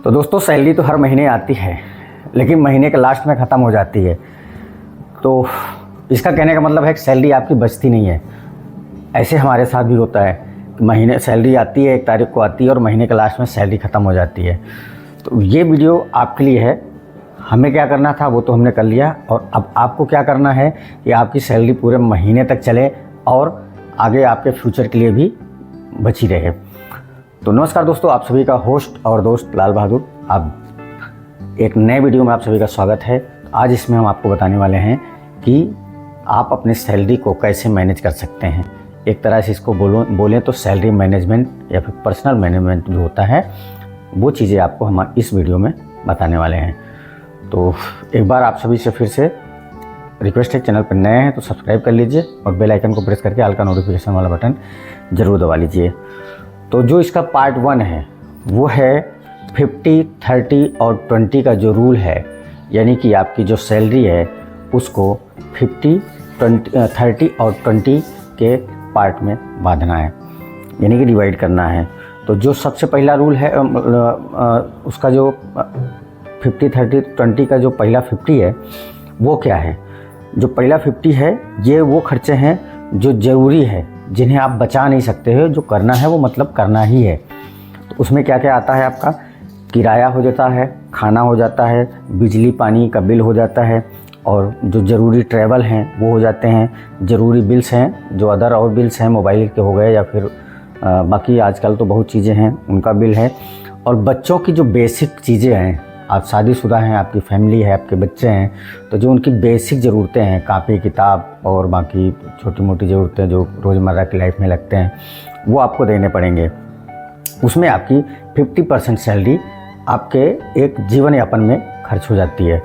तो दोस्तों सैलरी तो हर महीने आती है, लेकिन महीने के लास्ट में ख़त्म हो जाती है। तो इसका कहने का मतलब है कि सैलरी आपकी बचती नहीं है। ऐसे हमारे साथ भी होता है कि महीने सैलरी आती है, 1 तारीख को आती है और महीने के लास्ट में सैलरी ख़त्म हो जाती है। तो ये वीडियो आपके लिए है। हमें क्या करना था वो तो हमने कर लिया, और अब आपको क्या करना है कि आपकी सैलरी पूरे महीने तक चले और आगे आपके फ्यूचर के लिए भी बची रहे। तो नमस्कार दोस्तों, आप सभी का होस्ट और दोस्त लाल बहादुर। अब एक नए वीडियो में आप सभी का स्वागत है। आज इसमें हम आपको बताने वाले हैं कि आप अपने सैलरी को कैसे मैनेज कर सकते हैं। एक तरह से इसको बोलें तो सैलरी मैनेजमेंट या फिर पर्सनल मैनेजमेंट जो होता है, वो चीज़ें आपको हम इस वीडियो में बताने वाले हैं। तो एक बार आप सभी से फिर से रिक्वेस्ट है, चैनल पर नए हैं तो सब्सक्राइब कर लीजिए और बेल आइकन को प्रेस करके ऑल का नोटिफिकेशन वाला बटन ज़रूर दबा लीजिए। तो जो इसका पार्ट 1 है वो है 50, 30 और 20 का जो रूल है, यानी कि आपकी जो सैलरी है उसको 50, 30 और 20 के पार्ट में बांधना है, यानी कि डिवाइड करना है। तो जो सबसे पहला रूल है उसका जो 50, 30, 20 का जो पहला 50 है वो क्या है। जो पहला 50 है ये वो खर्चे हैं जो ज़रूरी है, जिन्हें आप बचा नहीं सकते हो। जो करना है वो मतलब करना ही है। तो उसमें क्या क्या आता है, आपका किराया हो जाता है, खाना हो जाता है, बिजली पानी का बिल हो जाता है, और जो ज़रूरी ट्रैवल हैं वो हो जाते हैं, ज़रूरी बिल्स हैं जो अदर और बिल्स हैं, मोबाइल के हो गए या फिर बाकी आजकल तो बहुत चीज़ें हैं उनका बिल है। और बच्चों की जो बेसिक चीज़ें हैं, आप शादीशुदा हैं, आपकी फैमिली है, आपके बच्चे हैं, तो जो उनकी बेसिक ज़रूरतें हैं, कापी किताब और बाकी छोटी मोटी ज़रूरतें जो रोज़मर्रा की लाइफ में लगते हैं, वो आपको देने पड़ेंगे। उसमें आपकी 50% सैलरी आपके एक जीवन यापन में खर्च हो जाती है।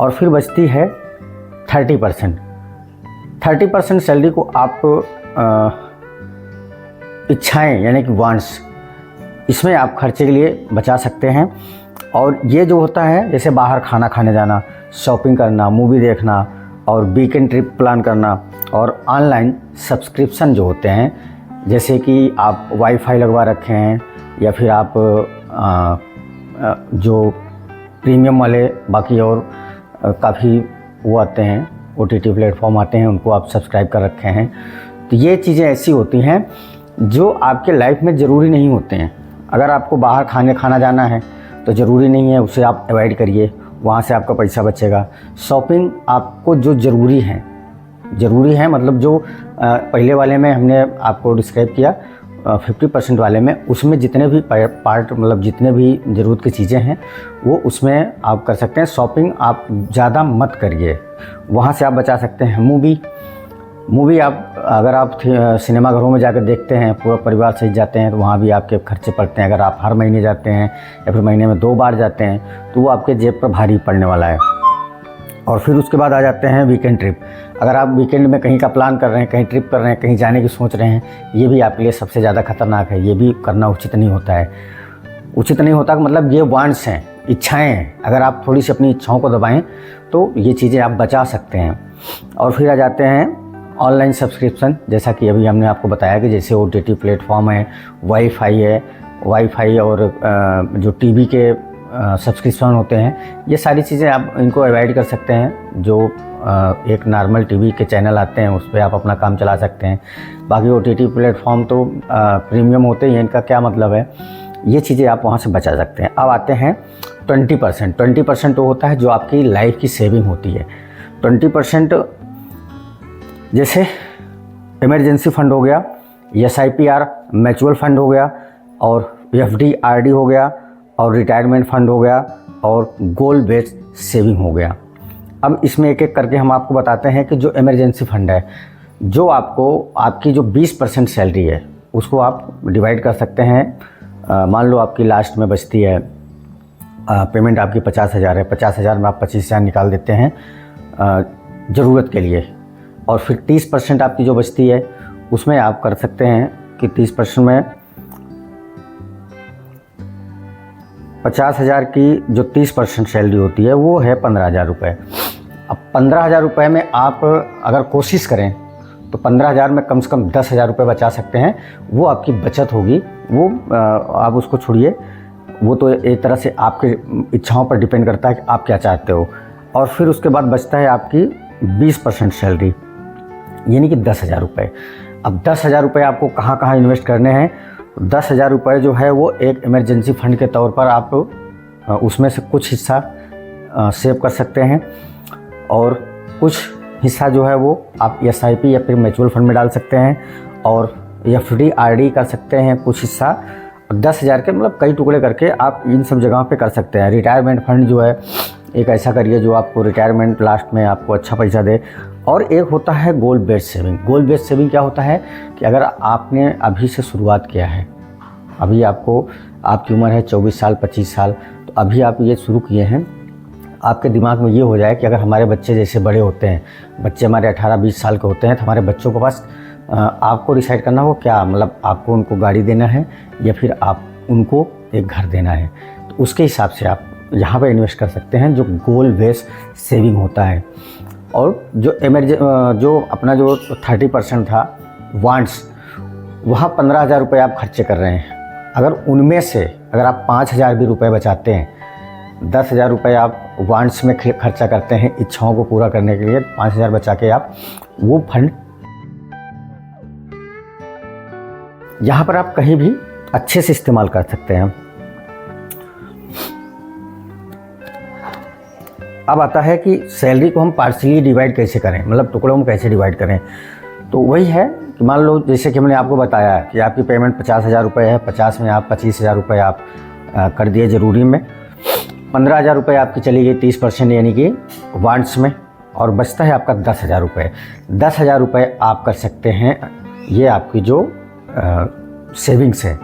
और फिर बचती है 30%। 30% सैलरी को आप इच्छाएँ यानी कि वांट्स, इसमें आप खर्चे के लिए बचा सकते हैं। और ये जो होता है, जैसे बाहर खाना खाने जाना, शॉपिंग करना, मूवी देखना और वीकेंड ट्रिप प्लान करना, और ऑनलाइन सब्सक्रिप्शन जो होते हैं, जैसे कि आप वाईफाई लगवा रखे हैं या फिर आप जो प्रीमियम वाले बाकी और काफ़ी वो आते हैं, OTT प्लेटफॉर्म आते हैं, उनको आप सब्सक्राइब कर रखे हैं। तो ये चीज़ें ऐसी होती हैं जो आपके लाइफ में ज़रूरी नहीं होते हैं। अगर आपको बाहर खाना जाना है तो ज़रूरी नहीं है, उसे आप अवॉइड करिए, वहाँ से आपका पैसा बचेगा। शॉपिंग आपको जो ज़रूरी है मतलब जो पहले वाले में हमने आपको डिस्क्राइब किया 50% वाले में, उसमें जितने भी पार्ट मतलब जितने भी ज़रूरत की चीज़ें हैं वो उसमें आप कर सकते हैं। शॉपिंग आप ज़्यादा मत करिए, वहाँ से आप बचा सकते हैं। मूवी आप अगर आप सिनेमा घरों में जाकर देखते हैं, पूरा परिवार सहित जाते हैं, तो वहाँ भी आपके खर्चे पड़ते हैं। अगर आप हर महीने जाते हैं या फिर महीने में 2 बार जाते हैं तो वो आपके जेब पर भारी पड़ने वाला है। और फिर उसके बाद आ जाते हैं वीकेंड ट्रिप। अगर आप वीकेंड में कहीं का प्लान कर रहे हैं, कहीं ट्रिप कर रहे हैं, कहीं जाने की सोच रहे हैं, ये भी आपके लिए सबसे ज़्यादा खतरनाक है। ये भी करना उचित नहीं होता है। उचित नहीं होता मतलब ये वांट्स हैं, इच्छाएँ हैं। अगर आप थोड़ी सी अपनी इच्छाओं को दबाएँ तो ये चीज़ें आप बचा सकते हैं। और फिर आ जाते हैं ऑनलाइन सब्सक्रिप्शन, जैसा कि अभी हमने आपको बताया कि जैसे OTT प्लेटफॉर्म है, वाईफाई और जो टीवी के सब्सक्रिप्शन होते हैं, ये सारी चीज़ें आप इनको अवॉइड कर सकते हैं। जो एक नॉर्मल टीवी के चैनल आते हैं उस पर आप अपना काम चला सकते हैं। बाकी OTT प्लेटफॉर्म तो प्रीमियम होते हैं, इनका क्या मतलब है, ये चीज़ें आप वहाँ से बचा सकते हैं। अब आते हैं 20%। 20% वो होता है जो आपकी लाइफ की सेविंग होती है। 20% जैसे इमरजेंसी फंड हो गया, SIPR म्यूचुअल फंड हो गया, और FD RD हो गया, और रिटायरमेंट फंड हो गया, और गोल बेस्ड सेविंग हो गया। अब इसमें एक एक करके हम आपको बताते हैं कि जो इमरजेंसी फंड है, जो आपको आपकी जो 20% सैलरी है उसको आप डिवाइड कर सकते हैं। मान लो आपकी लास्ट में बचती है पेमेंट आपकी 50,000 है, 50,000 में आप 25,000 निकाल देते हैं ज़रूरत के लिए। और फिर 30% आपकी जो बचती है उसमें आप कर सकते हैं कि 30% में 50,000 की जो 30% सैलरी होती है वो है 15,000 रुपये। अब 15,000 रुपये में आप अगर कोशिश करें तो 15,000 में कम से कम 10,000 रुपये बचा सकते हैं। वो आपकी बचत होगी, वो आप उसको छोड़िए, वो तो एक तरह से आपके इच्छाओं पर डिपेंड करता है कि आप क्या चाहते हो। और फिर उसके बाद बचता है आपकी 20% सैलरी, यानी कि 10,000 रुपये। अब 10,000 रुपये आपको कहाँ कहाँ इन्वेस्ट करने हैं? 10,000 रुपये जो है वो एक इमरजेंसी फंड के तौर पर आप उसमें से कुछ हिस्सा सेव कर सकते हैं, और कुछ हिस्सा जो है वो आप SIP या फिर म्यूचुअल फंड में डाल सकते हैं, और FD RD कर सकते हैं कुछ हिस्सा। 10,000 के मतलब कई टुकड़े करके आप इन सब जगहों पे कर सकते हैं। रिटायरमेंट फंड जो है एक ऐसा करिए जो आपको रिटायरमेंट लास्ट में आपको अच्छा पैसा दे। और एक होता है गोल बेस्ड सेविंग। गोल बेस्ड सेविंग क्या होता है कि अगर आपने अभी से शुरुआत किया है, अभी आपकी उम्र है 24 साल 25 साल, तो अभी आप ये शुरू किए हैं, आपके दिमाग में ये हो जाए कि अगर हमारे बच्चे जैसे बड़े होते हैं, बच्चे हमारे 18-20 साल के होते हैं, तो हमारे बच्चों के पास आपको डिसाइड करना हो क्या, मतलब आपको उनको गाड़ी देना है या फिर आप उनको एक घर देना है। तो उसके हिसाब से आप यहाँ पर इन्वेस्ट कर सकते हैं, जो गोल बेस्ड सेविंग होता है। और जो अपना जो 30% था वांट्स, वहाँ 15,000 रुपये आप खर्चे कर रहे हैं। अगर उनमें से अगर आप 5,000 भी रुपये बचाते हैं, 10,000 रुपये आप वांट्स में खर्चा करते हैं इच्छाओं को पूरा करने के लिए, 5,000 बचा के आप वो फंड यहाँ पर आप कहीं भी अच्छे से इस्तेमाल कर सकते हैं। अब आता है कि सैलरी को हम पार्शियली डिवाइड कैसे करें, मतलब टुकड़ों में कैसे डिवाइड करें। तो वही है कि मान लो जैसे कि हमने आपको बताया कि आपकी पेमेंट 50,000 रुपये है, 50 में आप 25,000 रुपये आप कर दिए ज़रूरी में, 15,000 रुपये आपकी चली गई 30% यानी कि वांट्स में, और बचता है आपका 10,000 रुपये। 10,000 रुपये आप कर सकते हैं, ये आपकी जो सेविंग्स है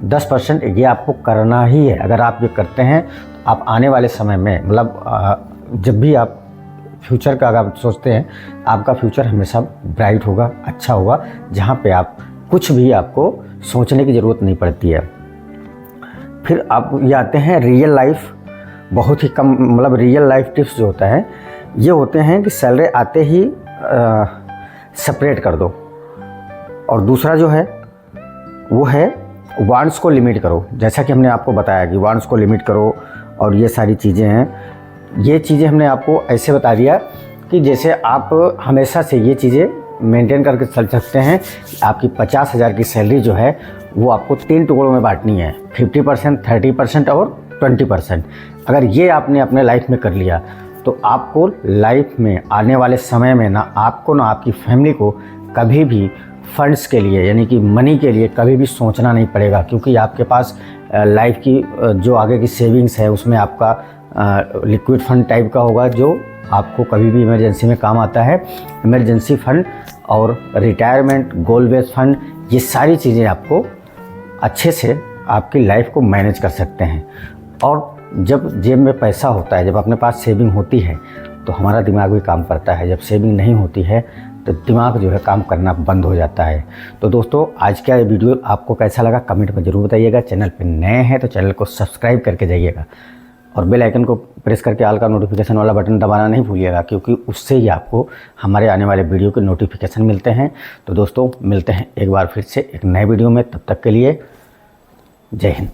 10% ये आपको करना ही है। अगर आप ये करते हैं तो आप आने वाले समय में, मतलब जब भी आप फ्यूचर का अगर सोचते हैं, आपका फ्यूचर हमेशा ब्राइट होगा, अच्छा होगा, जहाँ पे आप कुछ भी आपको सोचने की ज़रूरत नहीं पड़ती है। फिर आप ये आते हैं रियल लाइफ, बहुत ही कम, मतलब रियल लाइफ टिप्स जो होता है ये होते हैं कि सैलरी आते ही सेपरेट कर दो। और दूसरा जो है वो है वांट्स को लिमिट करो, जैसा कि हमने आपको बताया कि वांट्स को लिमिट करो, और ये सारी चीज़ें हैं। ये चीज़ें हमने आपको ऐसे बता दिया कि जैसे आप हमेशा से ये चीज़ें मेंटेन करके चल सकते हैं। आपकी 50,000 की सैलरी जो है वो आपको 3 टुकड़ों में बांटनी है, 50%, 30% और 20%। अगर ये आपने अपने लाइफ में कर लिया तो आपको लाइफ में आने वाले समय में ना आपको ना आपकी फैमिली को कभी भी फंड्स के लिए, यानी कि मनी के लिए कभी भी सोचना नहीं पड़ेगा, क्योंकि आपके पास लाइफ की जो आगे की सेविंग्स है उसमें आपका लिक्विड फंड टाइप का होगा, जो आपको कभी भी इमरजेंसी में काम आता है। इमरजेंसी फंड और रिटायरमेंट, गोल बेस्ड फंड, ये सारी चीज़ें आपको अच्छे से आपकी लाइफ को मैनेज कर सकते हैं। और जब जेब में पैसा होता है, जब अपने पास सेविंग होती है तो हमारा दिमाग भी काम करता है। जब सेविंग नहीं होती है तो दिमाग जो है काम करना बंद हो जाता है। तो दोस्तों, आज का ये वीडियो आपको कैसा लगा कमेंट में ज़रूर बताइएगा। चैनल पे नए हैं तो चैनल को सब्सक्राइब करके जाइएगा, और बेल आइकन को प्रेस करके ऑल का नोटिफिकेशन वाला बटन दबाना नहीं भूलिएगा, क्योंकि उससे ही आपको हमारे आने वाले वीडियो के नोटिफिकेशन मिलते हैं। तो दोस्तों, मिलते हैं एक बार फिर से एक नए वीडियो में, तब तक के लिए जय हिंद।